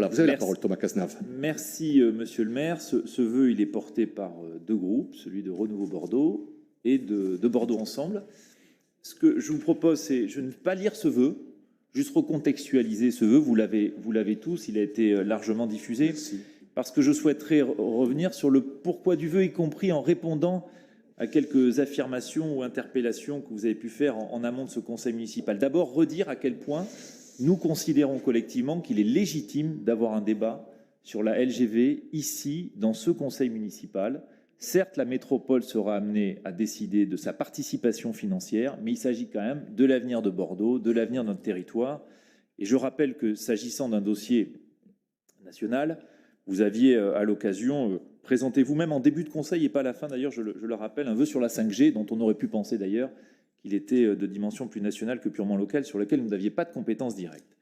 Voilà, vous avez la parole, Thomas Cazenave. Merci, monsieur le maire. Ce vœu, il est porté par deux groupes, celui de Renouveau Bordeaux et de Bordeaux Ensemble. Ce que je vous propose, c'est, je ne vais pas lire ce vœu, juste recontextualiser ce vœu. Vous l'avez tous, il a été largement diffusé. Merci. Parce que je souhaiterais revenir sur le pourquoi du vœu, y compris en répondant à quelques affirmations ou interpellations que vous avez pu faire en amont de ce conseil municipal. D'abord, redire à quel point nous considérons collectivement qu'il est légitime d'avoir un débat sur la LGV ici, dans ce conseil municipal. Certes, la métropole sera amenée à décider de sa participation financière, mais il s'agit quand même de l'avenir de Bordeaux, de l'avenir de notre territoire. Et je rappelle que s'agissant d'un dossier national, vous aviez à l'occasion présenté vous-même en début de conseil, et pas à la fin d'ailleurs, je le rappelle, un vœu sur la 5G, dont on aurait pu penser d'ailleurs qu'il était de dimension plus nationale que purement locale, sur lequel vous n'aviez pas de compétences directes.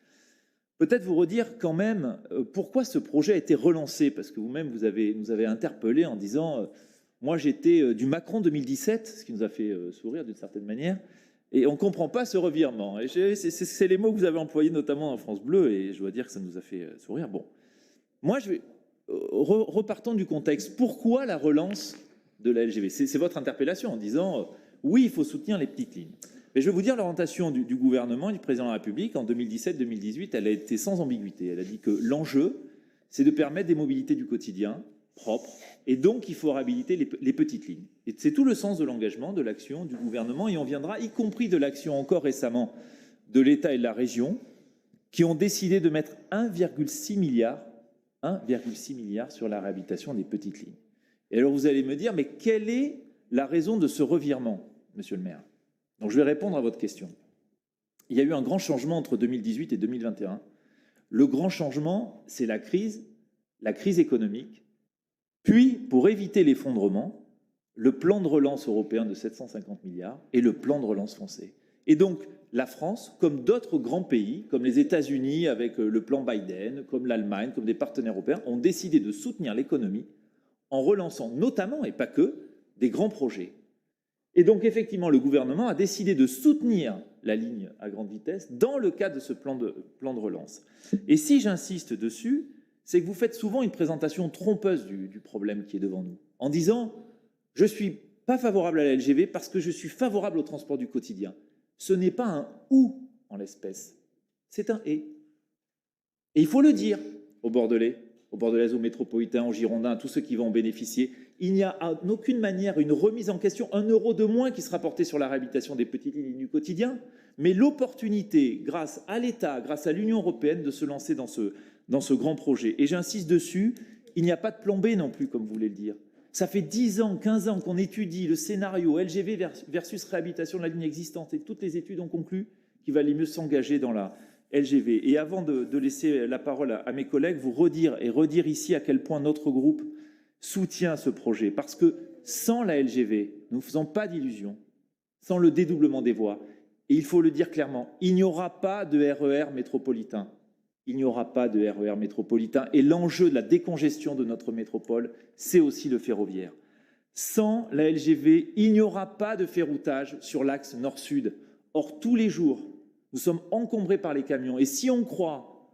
Peut-être vous redire quand même pourquoi ce projet a été relancé, parce que vous-même nous avez interpellé en disant moi j'étais du Macron 2017, ce qui nous a fait sourire d'une certaine manière, et on ne comprend pas ce revirement. Et c'est les mots que vous avez employés notamment en France Bleu, et je dois dire que ça nous a fait sourire. Bon, moi je vais repartons du contexte. Pourquoi la relance de la LGV? C'est votre interpellation en disant oui, il faut soutenir les petites lignes. Mais je vais vous dire l'orientation du gouvernement et du président de la République en 2017-2018, elle a été sans ambiguïté. Elle a dit que l'enjeu, c'est de permettre des mobilités du quotidien propres, et donc il faut réhabiliter les petites lignes. Et c'est tout le sens de l'engagement, de l'action du gouvernement, et on viendra, y compris de l'action encore récemment de l'État et de la région, qui ont décidé de mettre 1,6 milliard sur la réhabilitation des petites lignes. Et alors vous allez me dire, mais quelle est la raison de ce revirement, monsieur le maire? Donc je vais répondre à votre question. Il y a eu un grand changement entre 2018 et 2021. Le grand changement, c'est la crise économique. Puis, pour éviter l'effondrement, le plan de relance européen de 750 milliards et le plan de relance français. Et donc, la France, comme d'autres grands pays, comme les États-Unis avec le plan Biden, comme l'Allemagne, comme des partenaires européens, ont décidé de soutenir l'économie en relançant notamment, et pas que, des grands projets. Et donc, effectivement, le gouvernement a décidé de soutenir la ligne à grande vitesse dans le cadre de ce plan de relance. Et si j'insiste dessus, c'est que vous faites souvent une présentation trompeuse du problème qui est devant nous, en disant « je ne suis pas favorable à la LGV parce que je suis favorable au transport du quotidien ». Ce n'est pas un « ou » en l'espèce, c'est un « et ». Et il faut le dire aux Bordelais, aux métropolitains, aux Girondins, à tous ceux qui vont en bénéficier. Il n'y a en aucune manière une remise en question, 1 euro de moins qui sera porté sur la réhabilitation des petites lignes du quotidien, mais l'opportunité, grâce à l'État, grâce à l'Union européenne, de se lancer dans ce grand projet. Et j'insiste dessus, il n'y a pas de plan B non plus, comme vous voulez le dire. Ça fait 10 ans, 15 ans qu'on étudie le scénario LGV versus réhabilitation de la ligne existante, et toutes les études ont conclu qu'il valait mieux s'engager dans la LGV. Et avant de laisser la parole à mes collègues, vous redire ici à quel point notre groupe soutient ce projet. Parce que sans la LGV, nous ne faisons pas d'illusions, sans le dédoublement des voies, et il faut le dire clairement, il n'y aura pas de RER métropolitain. Il n'y aura pas de RER métropolitain. Et l'enjeu de la décongestion de notre métropole, c'est aussi le ferroviaire. Sans la LGV, il n'y aura pas de ferroutage sur l'axe nord-sud. Or, tous les jours, nous sommes encombrés par les camions. Et si on croit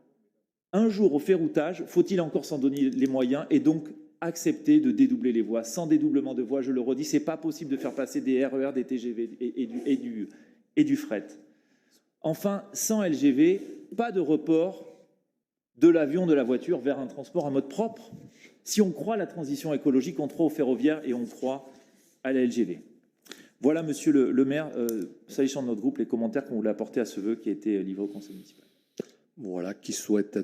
un jour au ferroutage, faut-il encore s'en donner les moyens et donc accepter de dédoubler les voies. Sans dédoublement de voies, je le redis, ce n'est pas possible de faire passer des RER, des TGV et du fret. Enfin, sans LGV, pas de report de l'avion, de la voiture vers un transport à mode propre. Si on croit à la transition écologique, on croit au ferroviaire et on croit à la LGV. Voilà, monsieur le maire, s'agissant de notre groupe, les commentaires qu'on voulait apporter à ce vœu qui a été livré au conseil municipal. Voilà, qui souhaite